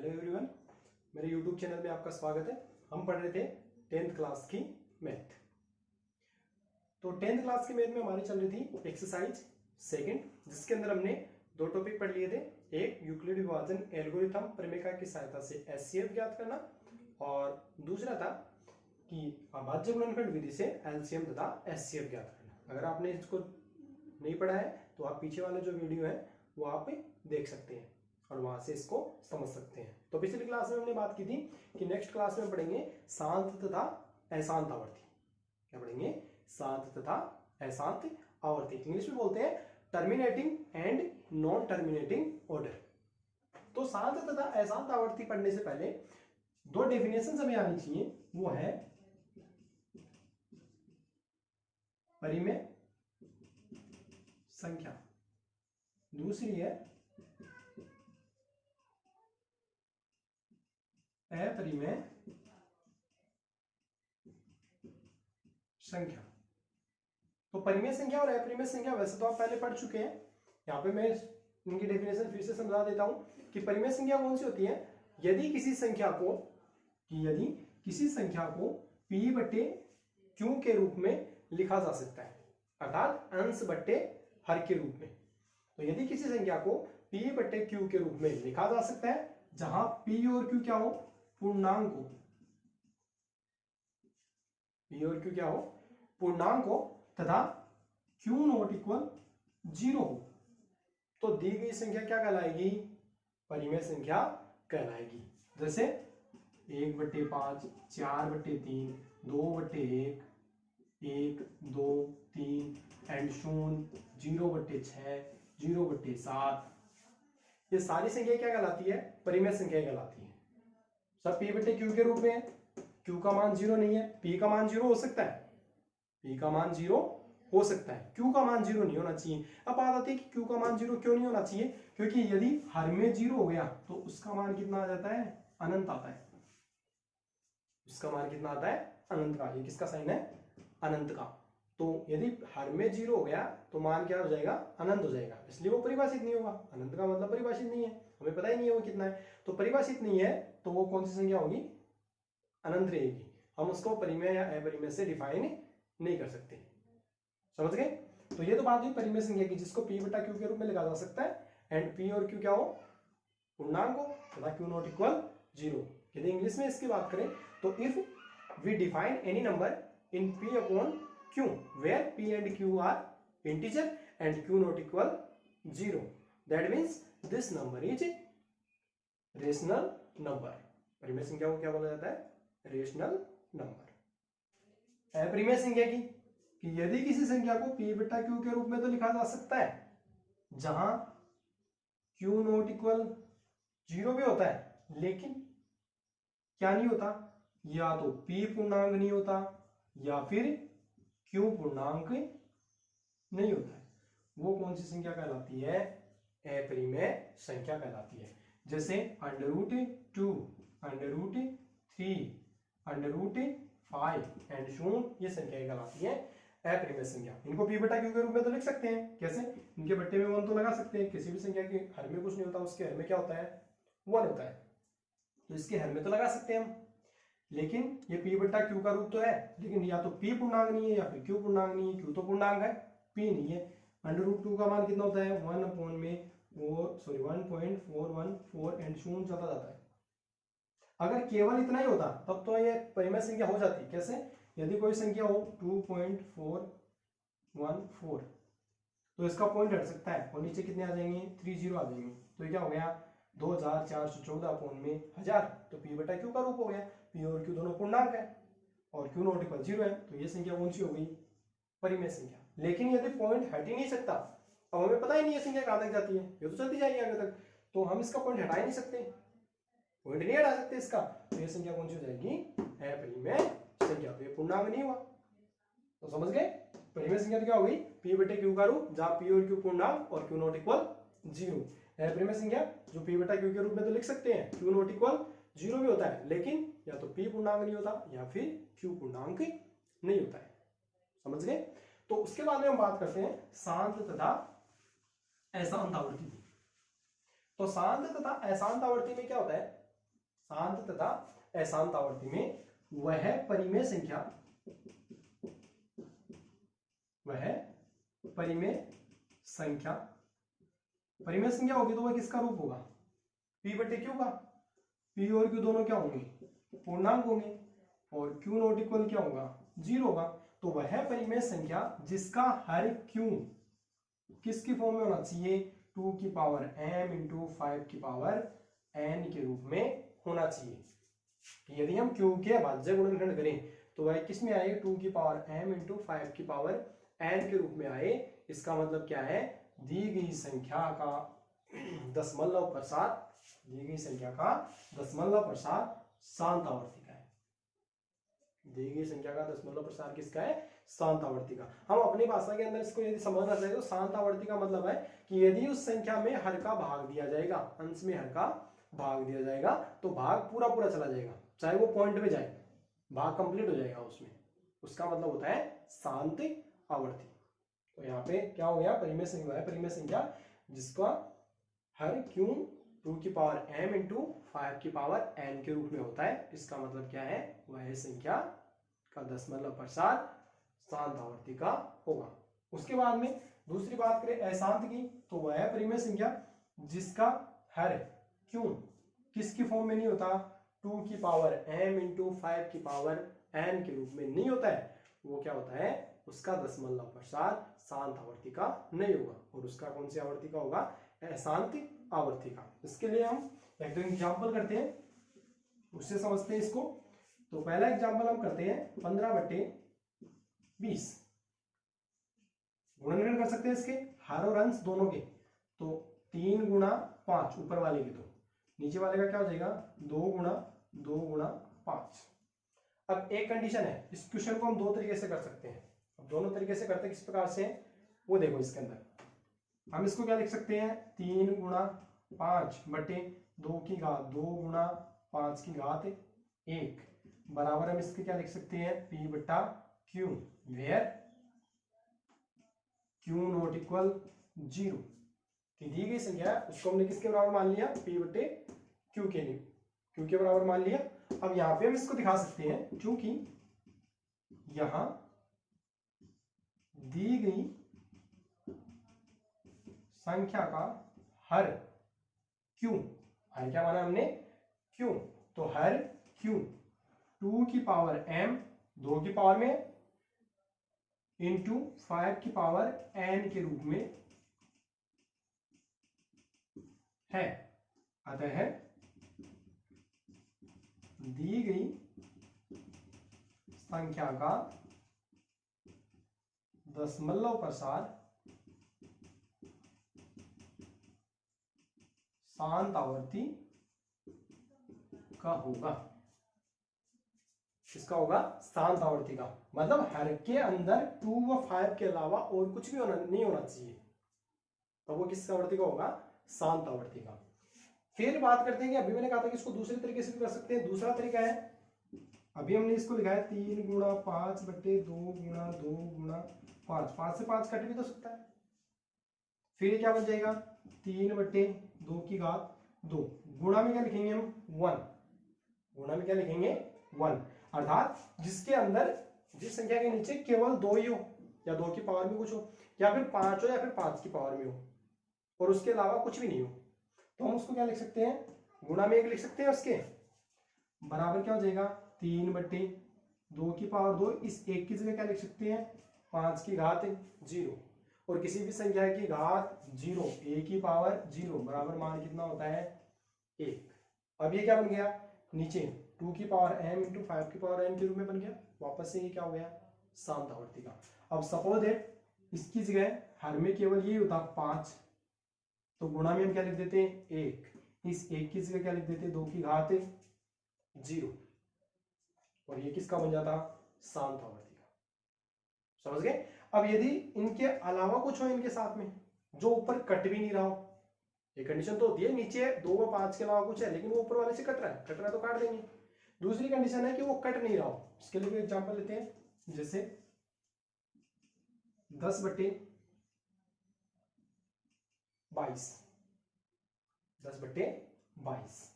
Hello everyone, मेरे YouTube channel में आपका स्वागत है। हम पढ़ रहे थे 10th क्लास की मैथ। तो 10th क्लास की मैथ में हमारी चल रही थी एक्सरसाइज सेकंड, जिसके अंदर हमने दो टॉपिक पढ़ लिए थे। एक यूक्लिड विभाजन एल्गोरिथम परिमेय की सहायता से एचसीएफ ज्ञात करना, और दूसरा था कि अभाज्य गुणनखंड विधि से एलसीएम तथा एचसीएफ ज्ञात करना। अगर आपने इसको नहीं पढ़ा है तो आप पीछे वाले जो वीडियो है वो आप देख सकते हैं और वहां से इसको समझ सकते हैं। तो पिछली क्लास में हमने बात की थी कि नेक्स्ट क्लास में पढ़ेंगे शांत तथा अशांत आवर्ती। क्या पढ़ेंगे? शांत तथा अशांत आवर्ती। इंग्लिश में बोलते हैं terminating and non terminating order. तो शांत तथा अशांत आवर्ती पढ़ने से पहले दो डेफिनेशन हमें आनी चाहिए। वो है परिमेय संख्या, दूसरी है अपरिमेय संख्या। तो परिमेय संख्या और अपरिमेय संख्या वैसे तो आप पहले पढ़ चुके हैं। यहां पे मैं इनकी डेफिनेशन फिर से समझा देता हूं कि परिमेय संख्या कौन सी होती है? यदि किसी संख्या को p बटे q के रूप में लिखा जा सकता है, अर्थात अंश बटे हर के रूप में। तो यदि किसी संख्या को p बटे q के रूप में लिखा जा सकता है, जहां p और q क्या हो? पूर्णांक हो। p और q क्या हो? पूर्णांक हो तथा q नॉट इक्वल 0 हो, तो दी गई संख्या क्या कहलाएगी? परिमेय संख्या कहलाएगी। जैसे 1/5, 4/3, 2/1, 1, 2, 3 एंड 0, 0/6, 0/7। ये सारी संख्या क्या कहलाती है? परिमेय संख्या कहलाती है। सब p बटे q के रूप में है। q का मान 0 नहीं है, p का मान 0 हो सकता है। p का मान 0 हो सकता है, q का मान 0 नहीं होना चाहिए। अब बात आती है कि q का मान 0 क्यों नहीं होना चाहिए? क्योंकि यदि हर में 0 हो गया तो उसका मान कितना आ जाता है? अनंत आता है। उसका मान कितना आता है? अनंत का। ये किसका साइन है? अनंत का। तो यदि हर में 0 हो गया तो मान क्या हो जाएगा? अनंत हो जाएगा। इसलिए वो परिभाषित नहीं होगा। अनंत का मतलब परिभाषित नहीं है, हमें पता ही नहीं है वो कितना है। तो परिभाषित नहीं है तो वो कौन सी संख्या होगी? अनंत रहेगी। हम उसको परिमेय या अपरिमेय से डिफाइन नहीं कर सकते। समझ गए? तो ये तो बात हुई परिमेय संख्या की, जिसको p बटा q के रूप में लिखा जा सकता है। एंड p और q क्या हो? पूर्णांक हो तथा q नॉट इक्वल 0। यदि इंग्लिश में इसकी बात करें तो if we define any number in p upon q where p and q are integer and q not equal 0, that means this number is rational number. परिमेय संख्या को क्या बोला जाता है? Rational number. अपरिमेय संख्या की कि यदि किसी संख्या को p बटा q के रूप में तो लिखा जा सकता है, जहां q नॉट इक्वल 0 भी होता है, लेकिन क्या नहीं होता? या तो p पूर्णांक नहीं होता या फिर q पूर्णांक नहीं होता है। वो कौन सी संख्या कहलाती है? अपरिमेय संख्या कहलाती है। जैसे √2, √3, √5 एंड शून, ये संख्या कहलाती है अपरिमेय संख्या। इनको p बटा q के रूप में तो लिख सकते हैं। कैसे? इनके बट्टे में 1 तो लगा सकते हैं। किसी भी संख्या के हर में कुछ नहीं होता, उसके हर में क्या होता है? 1 होता है, तो इसके हर में तो लगा सकते हैं हम। लेकिन ये p बटा q का रूप तो है, लेकिन या तो p पूर्णांक नहीं है या फिर q पूर्णांक नहीं है। q तो पूर्णांक है, p नहीं है। √2 का मान कितना होता है? 1/414 एंड शून्य चलता जाता है। अगर केवल इतना ही होता तब तो ये परिमेय संख्या हो जाती। कैसे? यदि कोई संख्या हो 2.414, तो इसका पॉइंट हट सकता है और नीचे कितने आ जाएंगे? 3 0 आ जाएंगे। तो ये क्या हो गया? 2414 अपॉन में 1000। तो p बटा q का रूप हो गया। p और q दोनों पूर्णांक है और q नॉट इक्वल 0 है, तो ये संख्या कौन सी हो गई? परिमेय संख्या। लेकिन यदि पॉइंट हट ही नहीं सकता, अब हमें पता ही नहीं है संख्या कहां तक जाती है, ये तो चलती जाएगी आगे तक, तो हम इसका पॉइंट हटा ही नहीं सकते, पॉइंट नहीं हटा सकते इसका, तो ये संख्या कौन सी हो जाएगी? अपरिमेय संख्या। तो ये पूर्णांक नहीं हुआ। तो समझ गए? परिमेय संख्या क्या हो गई? p बटे q का रूप, जहां p और q पूर्णांक और q नॉट इक्वल 0। अपरिमेय संख्या जो p बटा q के रूप में तो लिख सकते हैं, q नॉट इक्वल 0 भी होता है, लेकिन या तो p पूर्णांक नहीं होता या फिर q पूर्णांक नहीं होता है। समझ गए? तो उसके बाद में हम बात करते हैं शांत तथा अशांत आवर्ती की। तो शांत तथा अशांत आवर्ती में क्या होता है शांत तथा अशांत आवर्ती में वह परिमेय संख्या होगी तो वह किसका रूप होगा, p बटे q का। p और q दोनों क्या होंगे, पूर्णांक होंगे, और q नॉट इक्वल क्या होगा, 0 होगा। तो वह परिमेय संख्या जिसका हर q किसकी फॉर्म में होना चाहिए, 2 की पावर m इंटू 5 की पावर n के रूप में होना चाहिए। कि यदि हम q के भाज्य गुणनखंड करें तो वह किस में आए, 2 की पावर m इंटू 5 की पावर n के रूप में आए। इसका मतलब क्या है, दी गई संख्या का दशमलव प्रसार, दी गई संख्या का दशमलव प्रसार शांत आवर्ती का है। दी गई संख्या का दशमलव प्रसार किसका है, शांत आवर्ती का। हम अपनी भाषा के अंदर इसको यदि समझना चाहे तो शांत आवर्ती का मतलब है कि यदि उस संख्या में हर का भाग दिया जाएगा, अंश में हर का भाग दिया जाएगा तो भाग पूरा पूरा चला जाएगा, चाहे वो पॉइंट में जाए, भाग कंप्लीट हो जाएगा उसमें, उसका मतलब होता है शांत आवर्ती। तो यहाँ पे क्या हो गया, परिमेय संख्या है, परिमेय संख्या जिसका हर q 2 की पावर m इंटू 5 की पावर n के रूप में होता है। इसका मतलब क्या है, वह संख्या का दशमलव प्रसार शांत आवर्ती का होगा। उसके बाद में दूसरी बात करें अशांत की, तो वह परिमेय संख्या जिसका हर q किसकी फॉर्म में नहीं होता, 2 की पावर m इंटू 5 की पावर n के रूप में नहीं होता है, वो क्या होता है, उसका दशमलव प्रसार शांत आवर्ती का नहीं होगा, और उसका कौन सी आवर्ती का होगा, अशांत आवर्ती का। इसके लिए हम एक दो एग्जाम्पल करते हैं, उससे समझते हैं इसको। तो पहला एग्जाम्पल हम करते हैं 15/20, गुणनखंड कर सकते हैं इसके हर और अंश दोनों के। तो 3 गुणा 5 ऊपर वाले के, तो नीचे वाले का क्या हो जाएगा, 2 गुणा 5। अब एक कंडीशन है, इस क्वेश्चन को हम दो तरीके से कर सकते हैं। अब दोनों तरीके से करते हैं किस प्रकार से, वो देखो। इसके अंदर हम इसको क्या लिख सकते हैं, 3 गुणा 5 बटे 2 की घात 2 गुणा 5 की घात 1 बराबर हम इसके क्या लिख सकते हैं, p बटा q, where q not equal 0। कि दी गई संख्या है उसको हमने किसके बराबर मान लिया, p बटे q के लिए, q के बराबर मान लिया। अब यहां पे हम इसको दिखा सकते हैं, क्योंकि यहां दी गई संख्या का हर q, हर क्या माना हमने, q, तो हर q 2 की पावर m 2 की पावर में इंटू 5 की पावर n के रूप में है। अतः दी गई संख्या का दशमलव प्रसार शांत आवर्ती का होगा। इसका होगा शांत आवर्ती का, मतलब हर के अंदर 2 व 5 के अलावा और कुछ भी नहीं होना चाहिए, तो वो किस आवर्ती का होगा, शांत आवर्ती का। फिर बात करते हैं कि अभी मैंने कहा था कि इसको दूसरे तरीके से भी कर सकते हैं। दूसरा तरीका है, अभी हमने इसको लिखा है 3 गुणा 5 बटे 2 गुणा 2 गुणा 5, 5 से 5 कट भी तो सकता है। फिर क्या बन जाएगा, 3 बटे 2 की घात 2, गुणा में क्या लिखेंगे हम, 1, गुणा में क्या लिखेंगे, 1, अर्थात जिसके अंदर, जिस संख्या के नीचे केवल 2 ही हो, या 2 की पावर में कुछ हो, या फिर 5 हो, या फिर 5 की पावर में हो, और उसके अलावा कुछ भी नहीं हो, तो हम उसको क्या लिख सकते हैं, गुणा में 1 लिख सकते हैं। उसके बराबर क्या हो जाएगा, 3 बटे 2 की पावर 2, इस 1 की जगह क्या लिख सकते हैं, 5 की घात 0, और किसी भी संख्या की घात 0, a की पावर 0 बराबर मान कितना होता है, 1। अब ये क्या बन गया, नीचे 2 की पावर m इंटू 5 की पावर n के रूप में बन गया। वापस से ये क्या हो गया, शांत आवर्ती का। अब सपोज दैट इसकी जगह हर में केवल ये होता 5, तो गुणा में हम क्या लिख देते हैं, 1, इस 1 की जगह क्या लिख देते हैं, 2 की घात 0, और ये किसका बन जाता, शांत आवर्ती का। समझ गए। अब यदि इनके अलावा कुछ हो इनके साथ में, जो ऊपर कट भी नहीं रहा हो, ये कंडीशन तो होती है, नीचे 2 व 5 के अलावा कुछ है लेकिन वो ऊपर वाले से कट रहा है तो काट देंगे। दूसरी कंडीशन है कि वो कट नहीं रहा हो, इसके लिए भी एग्जांपल लेते हैं, जैसे 10 बटे 22, 10 बटे 22,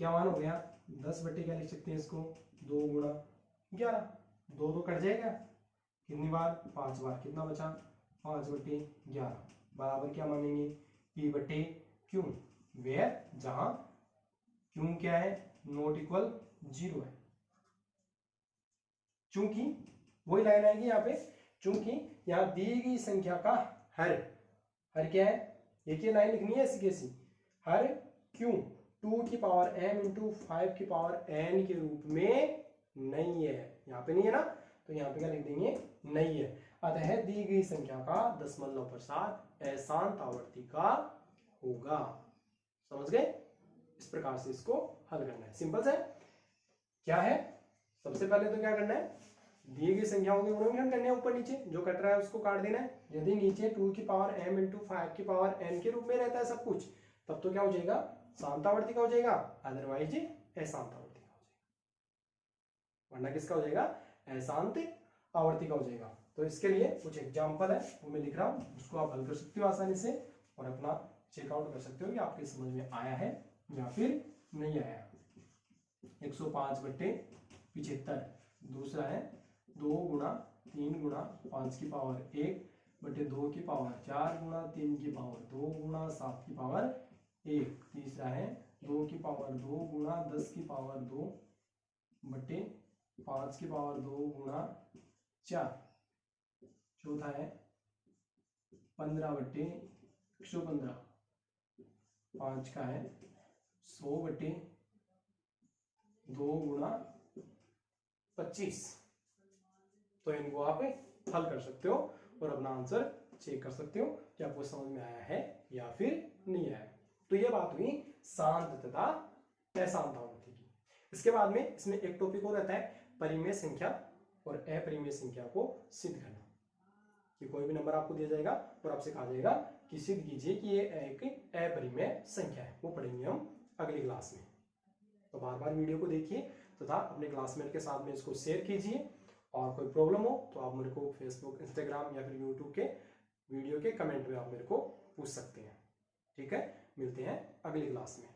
क्या मान हो गया 10 बटे क्या लिख सकते हैं इसको 2 गुणा 11, 2 तो कट जाएगा कितनी बार 5 बार, कितना बचा 5 बटे 11 बराबर क्या मानेंगे P बटे Q, वेयर जहां Q क्या है नॉट इक्वल 0 है। चूंकि वही लाइन आएगी यहाँ पे, चूंकि यहाँ दी गई संख्या का हर क्या है, एक ही लाइन लिखनी है ऐसी कैसी, हर Q 2 की पावर m इंटू 5 की पावर n के रूप में नहीं है, यहाँ पे नहीं है ना, तो यहाँ पे क्या लिख देंगे नहीं है। अतः दी गई संख्या का दशमलव प्रसाद अशांत आवर्ती का होगा। समझ गए? इस प्रकार से इसको हल करना है, सिंपल है। क्या है, सबसे पहले तो क्या करना है, दिए गई संख्याओं के गुणनखंड करने हैं, ऊपर नीचे जो कट रहा है उसको काट देना है। यदि नीचे 2 की पावर m इंटू 5 की पावर n के रूप में रहता है सब कुछ, तब तो क्या हो जाएगा शांतावर्ती का हो जाएगा, अदरवाइज अशांतावर्ती का हो जाएगा। वरना किसका हो जाएगा, अशांत आवर्ती का हो जाएगा। तो इसके लिए कुछ एग्जाम्पल है वो मैं लिख रहा हूँ, उसको आप हल कर सकते हो आसानी से और अपना चेकआउट कर सकते हो कि आपके समझ में आया है या फिर नहीं आया। 105 बटे 75, दूसरा है 2 गुणा 3 गुणा 5 की पावर 1 बटे 2 की पावर 4 गुणा 3 की पावर 2 गुणा 7 की पावर 1। तीसरा है 2 की पावर 2 गुणा 10 की पावर 2 बटे 5 की पावर 2 गुणा 4। चौथा है 15 बटे 115, 5 का है 100 बटे 2 गुणा 25। तो इनको आप हल कर सकते हो और अपना आंसर चेक कर सकते हो कि आपको समझ में आया है या फिर नहीं आया। तो ये बात हुई शांत तथा अशांत आवर्ती की। इसके बाद में इसमें एक टॉपिक और रहता है परिमेय संख्या और अपरिमेय संख्या को सिद्ध करना। कि कोई भी नंबर आपको दिया जाएगा और आपसे कहा जाएगा कि सिद्ध कीजिए कि ये एक अपरिमेय संख्या है। वो पढ़ेंगे हम अगली क्लास में। तो बार बार वीडियो को देखिए तथा अपने क्लासमेट के साथ में इसको शेयर कीजिए। और कोई प्रॉब्लम हो तो आप मेरे को फेसबुक, इंस्टाग्राम या फिर यूट्यूब के वीडियो के कमेंट में आप मेरे को पूछ सकते हैं। ठीक है, मिलते हैं अगली क्लास में।